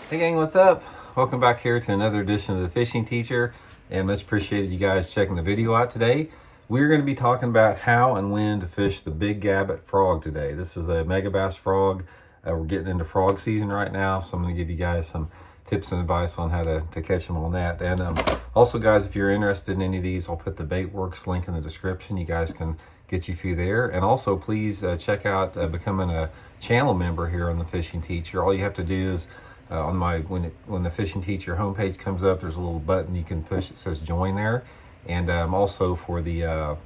Hey gang, what's up? Welcome back here to another edition of the Fishing Teacher, and much appreciated you guys checking the video out today. We're going to be talking about how and when to fish the big Gabot frog today. This is a Megabass frog. We're getting into frog season right now, so I'm going to give you guys some tips and advice on how to catch them on that. And also guys, if you're interested in any of these, I'll put the Baitworks link in the description. You guys can get you through there. And also please check out becoming a channel member here on the Fishing Teacher. All you have to do is when the Fishing Teacher homepage comes up, there's a little button you can push that says join there. And also for the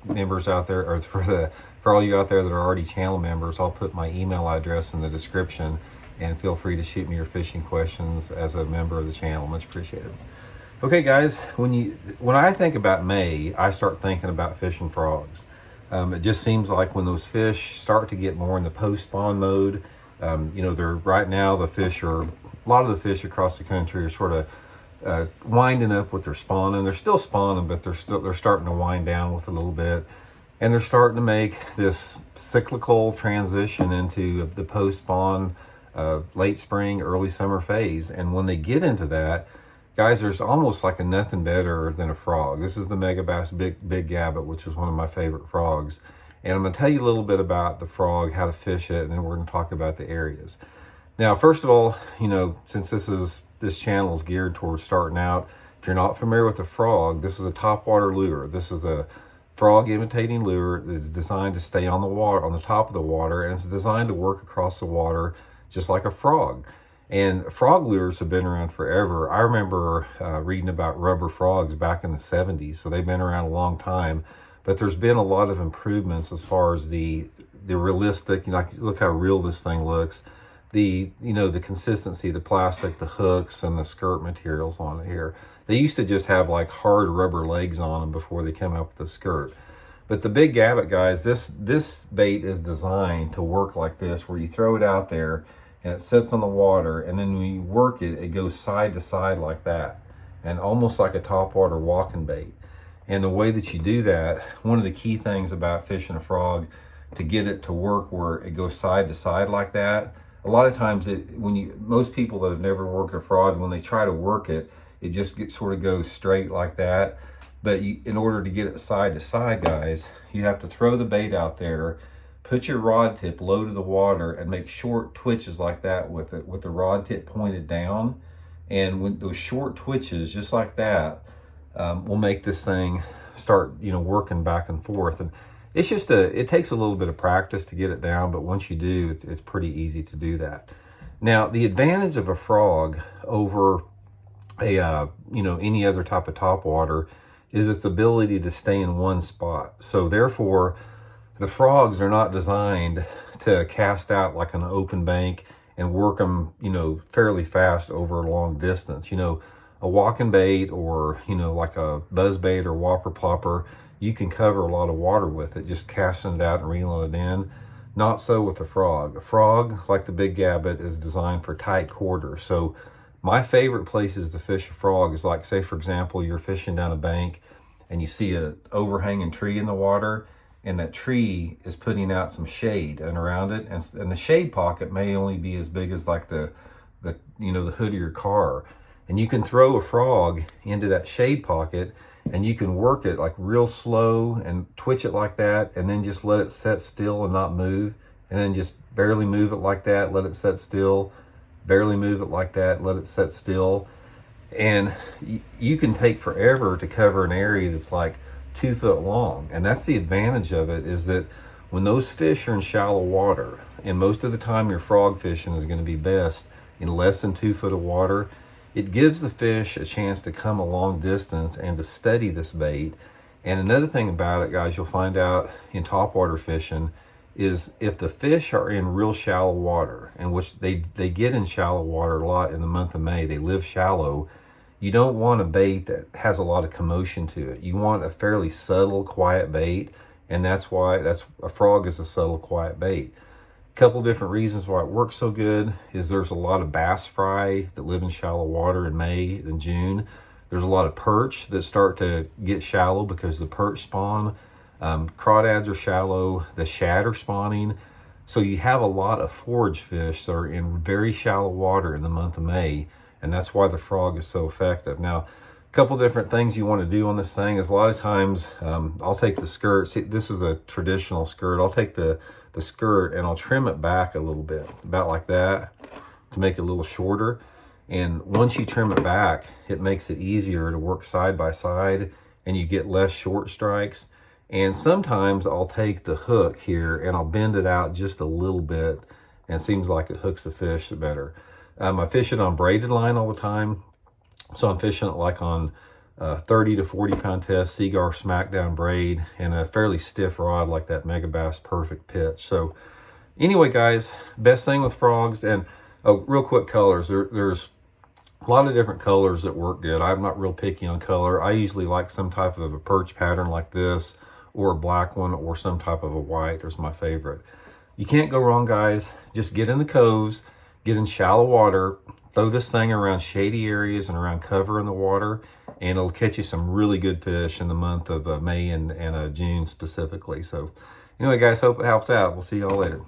members out there, or for all you out there that are already channel members, I'll put my email address in the description, and feel free to shoot me your fishing questions as a member of the channel. Much appreciated. Okay guys, when I think about May, I start thinking about fishing frogs. It just seems like when those fish start to get more in the post-spawn mode, they're right now a lot of the fish across the country are sort of winding up with their spawning. They're still spawning, but they're starting to wind down with a little bit, and they're starting to make this cyclical transition into the post-spawn late spring, early summer phase. And when they get into that, guys, there's almost like a nothing better than a frog. This is the Megabass big Gabot, which is one of my favorite frogs. And I'm going to tell you a little bit about the frog, how to fish it, and then we're going to talk about the areas. Now, first of all, since this channel is geared towards starting out, if you're not familiar with the frog, this is a topwater lure. This is a frog imitating lure. It's designed to stay on the water, on the top of the water, and it's designed to work across the water just like a frog. And frog lures have been around forever. I remember reading about rubber frogs back in the 70s, so they've been around a long time. But there's been a lot of improvements as far as the realistic, look how real this thing looks. The consistency, the plastic, the hooks, and the skirt materials on it here. They used to just have like hard rubber legs on them before they came up with the skirt. But the big Gabot, guys, this bait is designed to work like this, where you throw it out there and it sits on the water, and then when you work it, it goes side to side like that, and almost like a topwater walking bait. And the way that you do that, one of the key things about fishing a frog, to get it to work where it goes side to side like that, a lot of times most people that have never worked a frog, when they try to work it, it just sort of goes straight like that. But in order to get it side to side, guys, you have to throw the bait out there, put your rod tip low to the water, and make short twitches like that with the rod tip pointed down. And with those short twitches, just like that, will make this thing start, working back and forth. And it's just it takes a little bit of practice to get it down, but once you do, it's pretty easy to do that. Now, the advantage of a frog over any other type of topwater is its ability to stay in one spot. So therefore, the frogs are not designed to cast out like an open bank and work them, fairly fast over a long distance. A walking bait, or like a buzz bait or whopper plopper, you can cover a lot of water with it, just casting it out and reeling it in. Not so with a frog. A frog, like the big Gabot, is designed for tight quarters. So my favorite places to fish a frog is, like, say for example, you're fishing down a bank and you see a overhanging tree in the water, and that tree is putting out some shade and around it, and the shade pocket may only be as big as like the hood of your car. And you can throw a frog into that shade pocket, and you can work it like real slow and twitch it like that, and then just let it set still and not move, and then just barely move it like that, let it set still, barely move it like that, let it set still. And you can take forever to cover an area that's like 2 foot long. And that's the advantage of it, is that when those fish are in shallow water, and most of the time your frog fishing is going to be best in less than 2 foot of water, it gives the fish a chance to come a long distance and to study this bait. And another thing about it, guys, you'll find out in topwater fishing, is if the fish are in real shallow water, and which they get in shallow water a lot in the month of May, they live shallow, you don't want a bait that has a lot of commotion to it. You want a fairly subtle, quiet bait, and that's a frog is a subtle, quiet bait. A couple different reasons why it works so good is there's a lot of bass fry that live in shallow water in May and June. There's a lot of perch that start to get shallow because the perch spawn. Crawdads are shallow. The shad are spawning. So you have a lot of forage fish that are in very shallow water in the month of May, and that's why the frog is so effective. Now, a couple different things you want to do on this thing is a lot of times I'll take the skirt. See, this is a traditional skirt. I'll take the skirt and I'll trim it back a little bit, about like that, to make it a little shorter. And once you trim it back, it makes it easier to work side by side, and you get less short strikes. And sometimes I'll take the hook here and I'll bend it out just a little bit, and it seems like it hooks the fish better. I fish it on braided line all the time. So I'm fishing it like on 30 to 40 pound test, Seagar Smackdown braid, and a fairly stiff rod like that Megabass Perfect pitch. So anyway, guys, best thing with frogs, and oh, real quick, colors. There's a lot of different colors that work good. I'm not real picky on color. I usually like some type of a perch pattern like this, or a black one, or some type of a white is my favorite. You can't go wrong, guys. Just get in the coves, get in shallow water, throw this thing around shady areas and around cover in the water, and it'll catch you some really good fish in the month of May and June specifically. So anyway, guys, hope it helps out. We'll see y'all later.